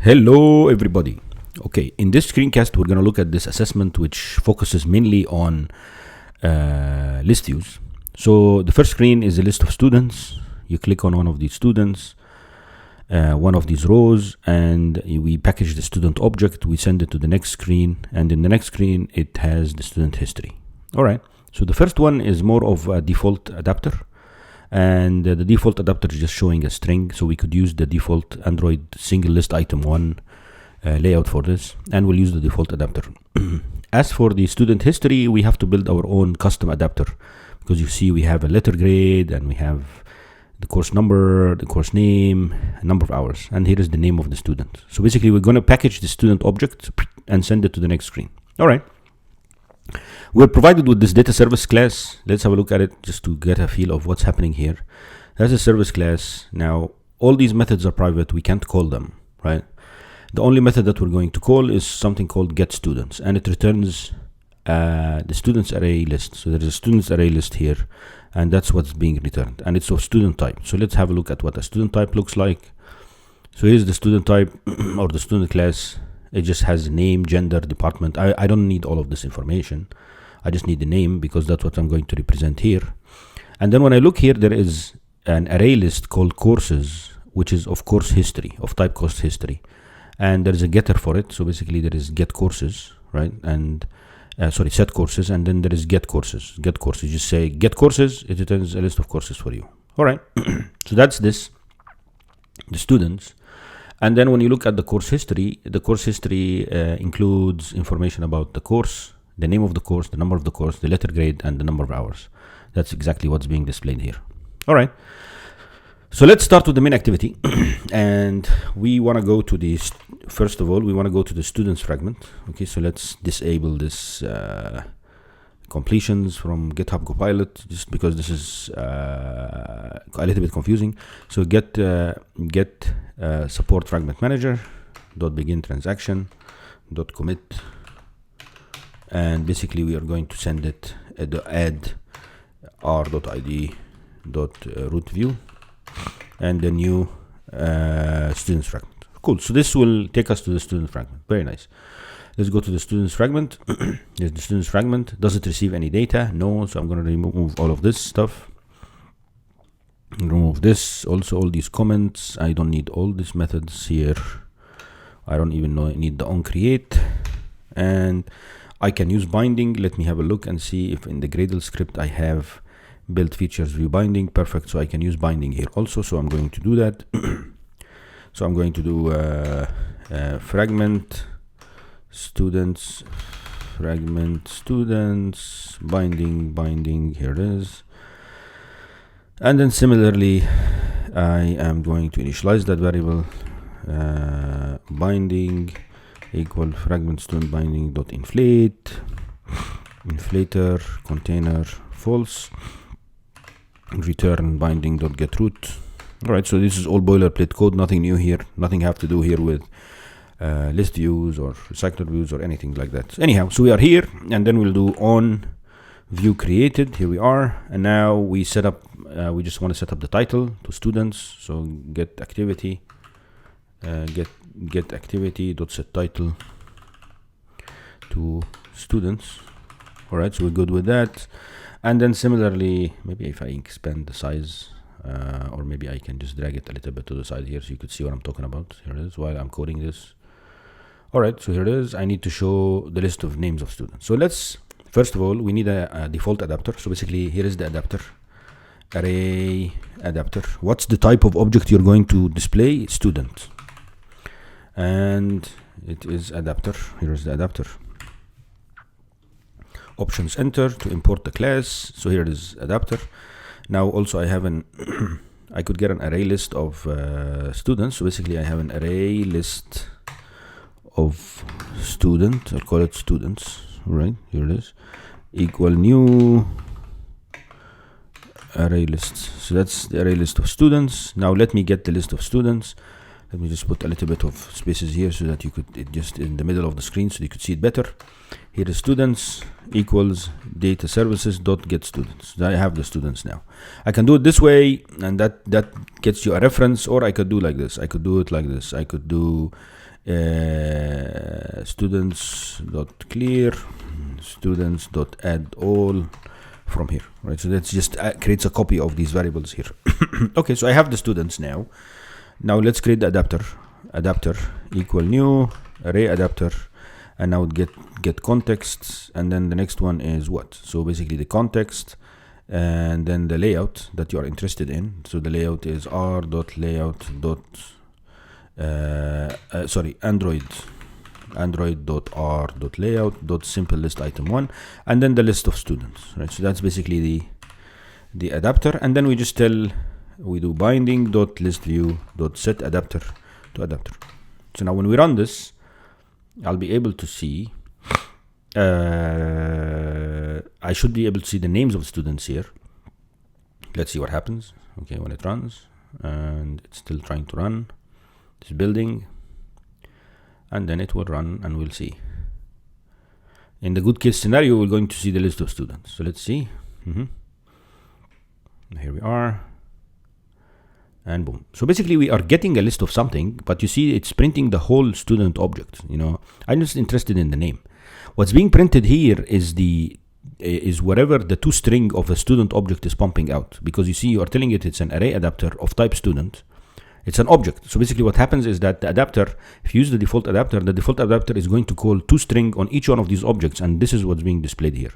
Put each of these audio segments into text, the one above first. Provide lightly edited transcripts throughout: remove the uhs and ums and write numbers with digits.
Hello everybody. Okay, in this screencast we're going to look at this assessment which focuses mainly on list views. So the first screen is a list of students. You click on one of these students, one of these rows, and we package the student object. We send it to the next screen, and in the next screen it has the student history. All right, so the first one is more of a default adapter, and the default adapter is just showing a string, so we could use the default Android single list item 1 layout for this, and we'll use the default adapter. As for the student history, we have to build our own custom adapter, because you see we have a letter grade, and we have the course number, the course name, number of hours, and here is the name of the student. So basically we're going to package the student object and send it to the next screen. All right, we're provided with this data service class. Let's have a look at it just to get a feel of what's happening here. That's a service class. Now all these methods are private, we can't call them, right? The only method that we're going to call is something called getStudents, and it returns the students array list. So there's a students array list here, and that's what's being returned, and it's of student type. So let's have a look at what a student type looks like. So here's the student type or the student class. It just has name, gender, department. I don't need all of this information. I just need the name because that's what I'm going to represent here. And then when I look here, there is an array list called courses, which is of course history, of type course history. And there is a getter for it. So basically there is get courses, right? And set courses, and then there is get courses. Get courses, you just say get courses, it returns a list of courses for you. All right, so that's this, the students. And then when you look at the course history includes information about the course, the name of the course, the number of the course, the letter grade, and the number of hours. That's exactly what's being displayed here. All right, so let's start with the main activity. And we want to go to the, first of all, we want to go to the students fragment. Okay, so let's disable this completions from GitHub Copilot, just because this is a little bit confusing. So get support fragment manager dot begin transaction dot commit, and basically we are going to send it add r.id root view and the new students fragment. Cool. So this will take us to the student fragment. Very nice. Let's go to the students fragment. Here's the students fragment. Does it receive any data? No. So I'm going to remove all of this stuff. Remove this. Also all these comments. I don't need all these methods here. I don't even need the onCreate. And I can use binding. Let me have a look and see if in the Gradle script I have build features view binding. Perfect. So I can use binding here also. So I'm going to do that. So I'm going to do fragment students binding, here it is. And then similarly I am going to initialize that variable binding equal fragment student binding dot inflate, inflator container false, return binding dot get root. All right, so this is all boilerplate code, nothing new here, nothing have to do here with list views or recycler views or anything like that. Anyhow, so we are here, and then we'll do on view created. Here we are, and now we set up, we just want to set up the title to students. So get activity, get activity dot set title to students. All right, so we're good with that. And then similarly, maybe if I expand the size, or maybe I can just drag it a little bit to the side here so you could see what I'm talking about. Here it is while I'm coding this. All right, so here it is. I need to show the list of names of students. So let's, first of all, we need a default adapter. So basically here is the adapter, array adapter. What's the type of object you're going to display? Student. And it is adapter. Here is the adapter. Options enter to import the class. So here it is adapter. Now also I have an I could get an array list of students. So basically I have an array list of student, I'll call it students. All right, here it is, equal new array list. So that's the array list of students. Now let me get the list of students. Let me just put a little bit of spaces here so that you could, it just in the middle of the screen so you could see it better. Here is students equals data services dot get students. I have the students now. I can do it this way, and that gets you a reference, or I could do like this. I could do it like this. I could do students dot clear students dot add all from here, right? So that's just creates a copy of these variables here. Okay, so I have the students now. Now let's create the adapter equal new array adapter, and now get context, and then the next one is what? So basically the context, and then the layout that you are interested in. So the layout is android.r.layout.simple-list-item1, and then the list of students, right? So that's basically the adapter, and then we just we do binding.listview.set adapter to adapter. So now when we run this, I'll be able to see, I should be able to see the names of the students here. Let's see what happens. Okay, when it runs, and it's still trying to run, it's building, and then it will run, and we'll see. In the good case scenario, we're going to see the list of students. So let's see. Here we are, and boom. So basically we are getting a list of something, but you see it's printing the whole student object. I'm just interested in the name. What's being printed here is whatever the toString of a student object is pumping out, because you see you are telling it's an array adapter of type student. It's an object. So basically what happens is that the adapter, if you use the default adapter is going to call toString on each one of these objects, and this is what's being displayed here.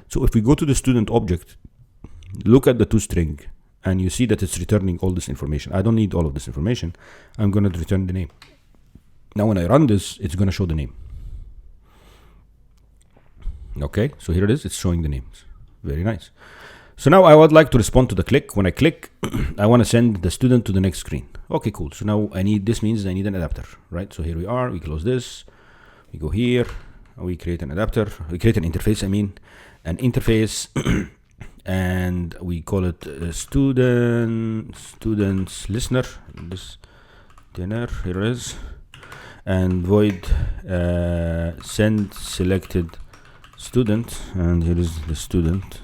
So if we go to the student object, look at the toString, and you see that it's returning all this information. I don't need all of this information. I'm going to return the name. Now when I run this, it's going to show the name. Okay, so here it is. It's showing the names. Very nice. So now I would like to respond to the click. When I click, I want to send the student to the next screen. Okay, cool. So now this means I need an adapter, right? So here we are. We close this. We go here. We create an adapter. We create an interface. an interface. And we call it students listener. This dinner, here it is, and void send selected student, and here is the student,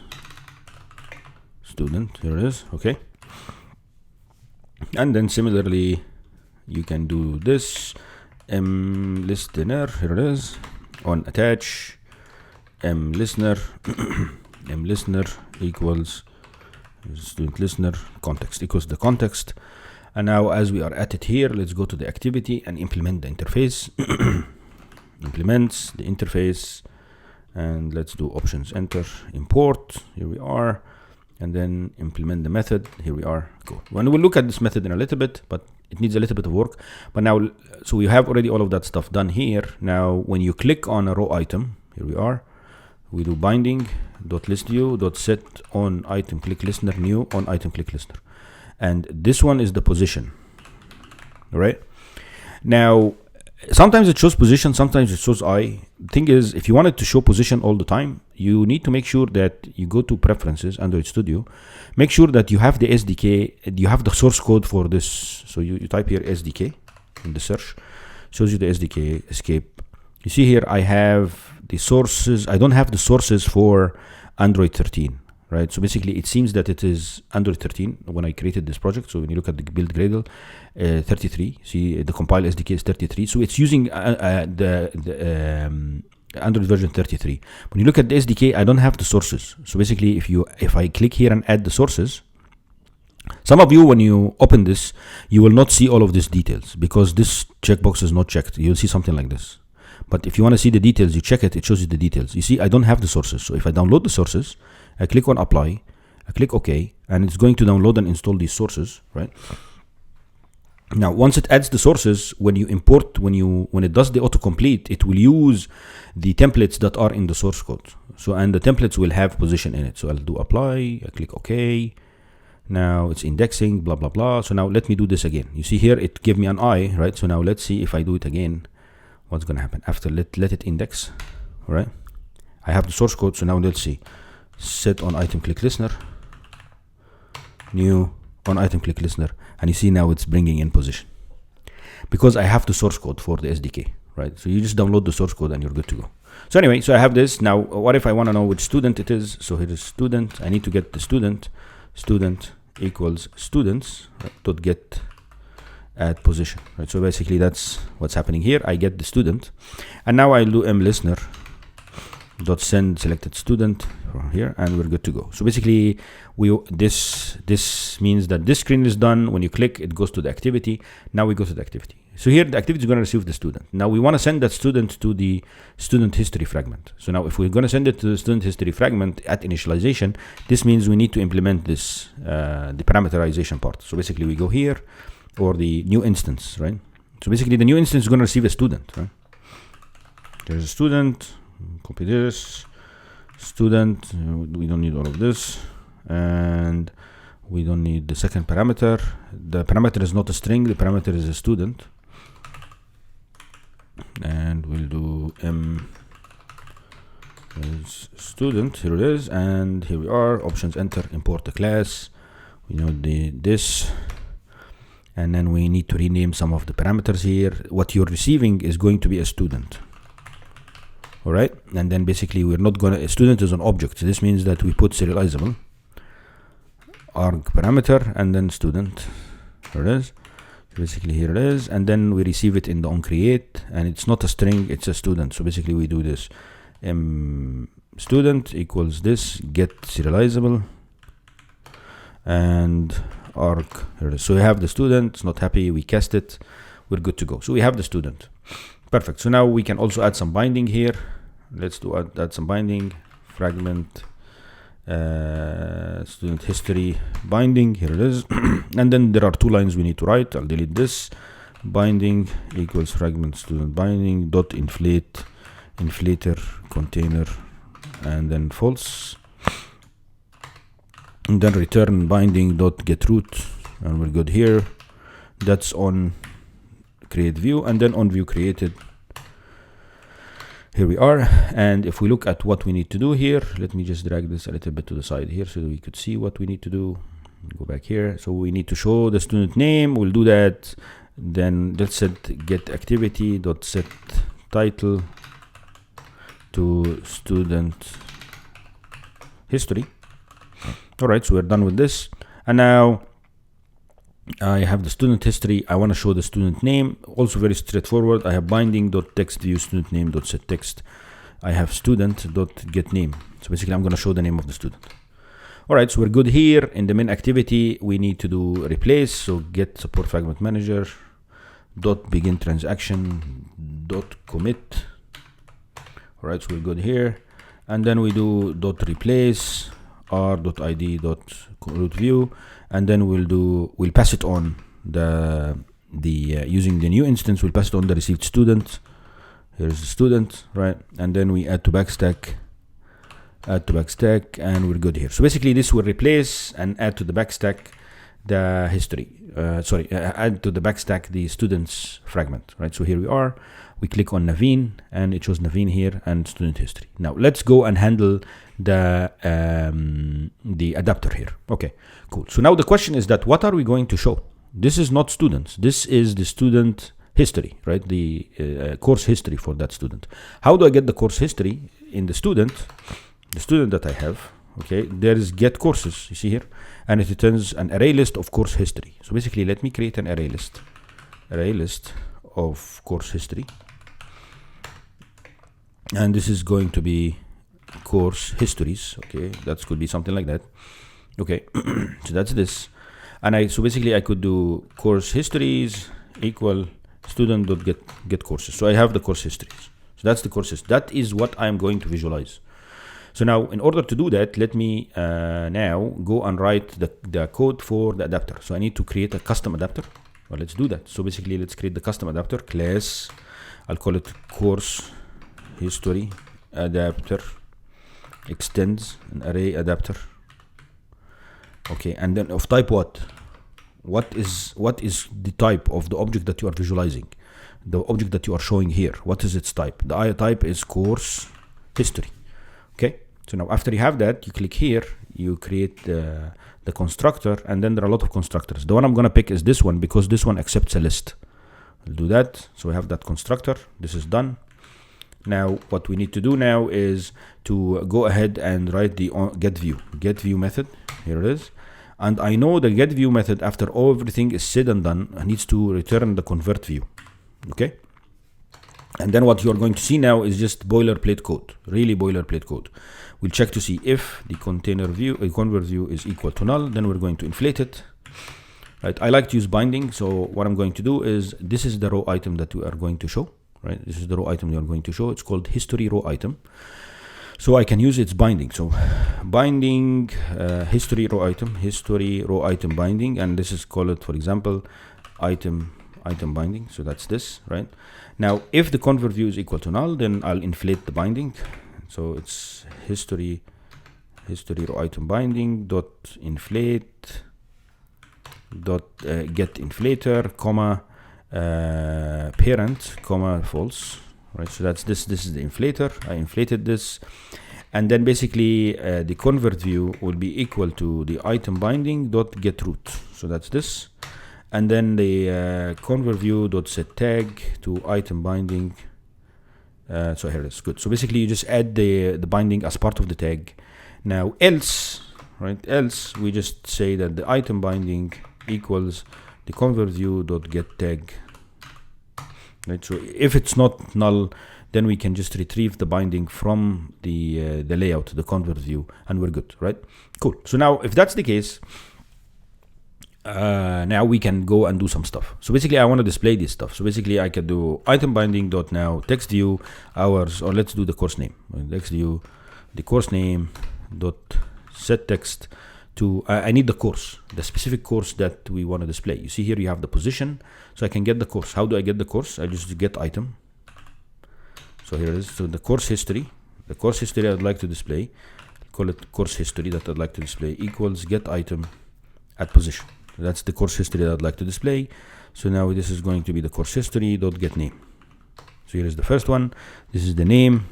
here it is. Okay, and then similarly you can do this listener, here it is, on attach listener listener equals student listener context equals the context. And now as we are at it here, let's go to the activity and implement the interface. Implements the interface, and let's do options, enter, import, here we are, and then implement the method, here we are. Cool. When we'll look at this method in a little bit, but it needs a little bit of work. But now, so we have already all of that stuff done here. Now when you click on a row item, here we are, we do binding.listview.set on item click listener new on item click listener, and this one is the position. All right, now sometimes it shows position, sometimes it shows I. The thing is, if you want it to show position all the time, you need to make sure that you go to preferences, Android Studio, make sure that you have the SDK, you have the source code for this. So you type here SDK in the search, shows you the SDK escape. You see here I have the sources. I don't have the sources for Android 13, right? So basically it seems that it is Android 13 when I created this project. So when you look at the build Gradle, 33, see the compile SDK is 33. So it's using the Android version 33. When you look at the SDK, I don't have the sources. So basically if I click here and add the sources, some of you, when you open this, you will not see all of these details because this checkbox is not checked. You'll see something like this. But if you want to see the details, you check it, it shows you the details. You see, I don't have the sources. So if I download the sources, I click on apply, I click OK, and it's going to download and install these sources, right? Now, once it adds the sources, when you import, when it does the autocomplete, it will use the templates that are in the source code. So, and the templates will have position in it. So I'll do apply, I click OK. Now it's indexing, blah, blah, blah. So now let me do this again. You see here, it gave me an I, right? So now let's see if I do it again. What's going to happen after let it index. All right, I have the source code. So now let's see, set on item click listener, new on item click listener, and you see now it's bringing in position because I have the source code for the SDK, right? So you just download the source code and you're good to go. So anyway, so I have this. Now what if I want to know which student it is? So here is student. I need to get the student equals students dot get at position, right? So basically that's what's happening here. I get the student, and now I do mListener dot send selected student from here, and we're good to go. So basically this means that this screen is done. When you click, it goes to the activity. Now we go to the activity. So here the activity is going to receive the student. Now we want to send that student to the student history fragment. So now if we're going to send it to the student history fragment at initialization, this means we need to implement this the parameterization part. So basically we go here, or the new instance, right? So basically the new instance is going to receive a student, right? There's a student. Copy this student. We don't need all of this, and we don't need the second parameter. The parameter is not a string, the parameter is a student, and we'll do is student. Here it is, and here we are. Options, enter, import the class. We know this, and then we need to rename some of the parameters here. What you're receiving is going to be a student. All right, and then basically we're not gonna, a student is an object. So this means that we put serializable arg parameter and then student. Here it is. So basically here it is, and then we receive it in the onCreate, and it's not a string, it's a student. So basically we do this student equals this get serializable and arg. Here it is. So we have the student. It's not happy. We cast it. We're good to go. So we have the student. Perfect. So now we can also add some binding here. Let's do add some binding fragment student history binding. Here it is. And then there are two lines we need to write. I'll delete this. Binding equals fragment student binding dot inflator container, and then false, and then return binding dot get root, and we're good here. That's on create view, and then on view created. Here we are, and if we look at what we need to do here, let me just drag this a little bit to the side here so that we could see what we need to do. Go back here. So we need to show the student name. We'll do that. Then let's set get activity dot set title to student history. All right, so we're done with this, and now I have the student history. I want to show the student name. Also very straightforward. I have binding.text view student name dot set text. I have student dot get name. So basically I'm going to show the name of the student. All right, so we're good here. In the main activity, we need to do replace. So get support fragment manager dot begin transaction dot commit. All right, so we're good here. And then we do dot replace r dot id dot root view, and then we'll pass it on using the new instance. We'll pass it on the received student. Here's the student, right? And then we add to backstack, and we're good here. So basically this will replace and add to the backstack the history. Add to the backstack the students fragment, right? So here we are. We click on Naveen, and it shows Naveen here and student history. Now let's go and handle the adapter here. Okay, cool. So now the question is that what are we going to show? This is not students. This is the student history, right? The course history for that student. How do I get the course history in the student that I have? Okay, there is get courses, you see here, and it returns an array list of course history. So basically, let me create an array list of course history, and this is going to be course histories. Okay, that could be something like that. Okay, so that's this, and so basically I could do course histories equal student dot get courses. So I have the course histories. So that's the courses. That is what I'm going to visualize. So now, in order to do that, let me now go and write the code for the adapter. So I need to create a custom adapter. Well, let's do that. So basically, let's create the custom adapter class. I'll call it course history adapter extends an array adapter. Okay, and then of type what? What is the type of the object that you are visualizing? The object that you are showing here. What is its type? The type is course history. Okay, so now after you have that, you click here, you create the constructor, and then there are a lot of constructors. The one I'm gonna pick is this one because this one accepts a list. I'll do that. So we have that constructor. This is done. Now what we need to do now is to go ahead and write the get view method. Here it is. And I know the getView method, after everything is said and done, needs to return the convert view. Okay. And then what you're going to see now is just boilerplate code, really boilerplate code. We'll check to see if the container view, a convert view is equal to null, then we're going to inflate it. Right. I like to use binding. So what I'm going to do is, this is the row item that we are going to show, right? This is the row item we are going to show. It's called history row item. So I can use its binding. So binding, history row item binding. And this is called, for example, item binding. So that's this, right? Now, if the convert view is equal to null, then I'll inflate the binding. So it's history row item binding dot inflate dot get inflator, comma parent, comma false, right? So that's this is the inflator. I inflated this, and then basically the convert view will be equal to the item binding dot get root. So that's this. And then the convert view dot set tag to item binding. So here it is. Good. So basically you just add the binding as part of the tag. Now else, right? Else we just say that the item binding equals the convert view dot get tag. Right. So if it's not null, then we can just retrieve the binding from the layout, the convert view, and we're good. Right. Cool. So now if that's the case, now we can go and do some stuff. So basically I want to display this stuff. So basically I can do item binding dot now text view hours, or let's do the course name. Text view the course name dot set text to I need the course, the specific course that we want to display. You see here you have the position, so I can get the course. How do I get the course? I just get item. So here it is. So the course history I'd like to display, call it course history that I'd like to display, equals get item at position. That's the course history that I'd like to display. So now this is going to be the course history dot get name. So here is the first one. This is the name.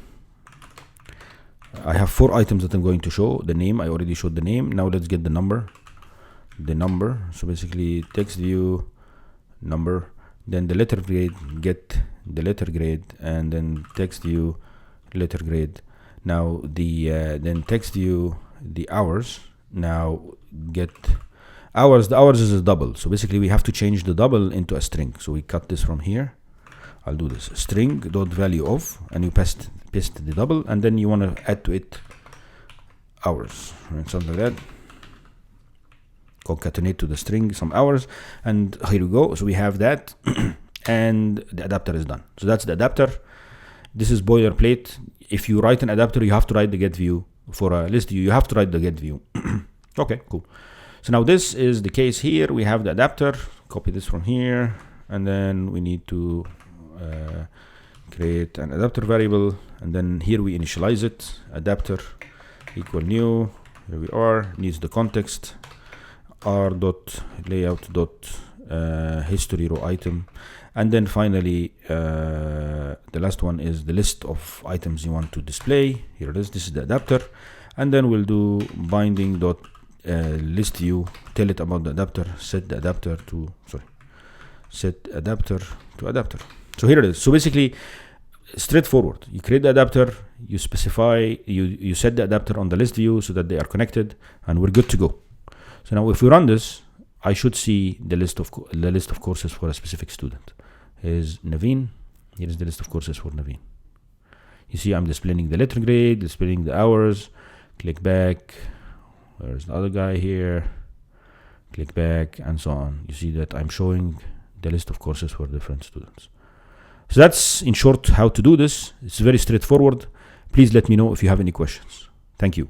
I have 4 items that I'm going to show. The name, I already showed the name. Now let's get the number. So basically text view number, then the letter grade, get the letter grade, and then text view letter grade. Now the then text view the hours. Now get hours. The hours is a double. So basically we have to change the double into a string. So we cut this from here. I'll do this string dot value of, and you paste the double, and then you want to add to it hours, right? Something like that. Concatenate to the string some hours, and here we go. So we have that, and the adapter is done. So that's the adapter. This is boilerplate. If you write an adapter, you have to write the get view. For a list view, you have to write the get view. Okay, cool. So now this is the case here. We have the adapter. Copy this from here, and then we need to create an adapter variable, and then here we initialize it. Adapter equal new. Here we are. Needs the context. R dot layout dot history row item, and then finally the last one is the list of items you want to display. Here it is. This is the adapter, and then we'll do binding dot list view. Tell it about the adapter. Set adapter to adapter. So here it is. So basically, straightforward. You create the adapter, you specify, you set the adapter on the list view so that they are connected, and we're good to go. So now if we run this, I should see the list of courses for a specific student. Is Naveen. Here is the list of courses for Naveen. You see I'm displaying the letter grade, displaying the hours. Click back. Where's the other guy here? Click back, and so on. You see that I'm showing the list of courses for different students. So that's in short how to do this. It's very straightforward. Please let me know if you have any questions. Thank you.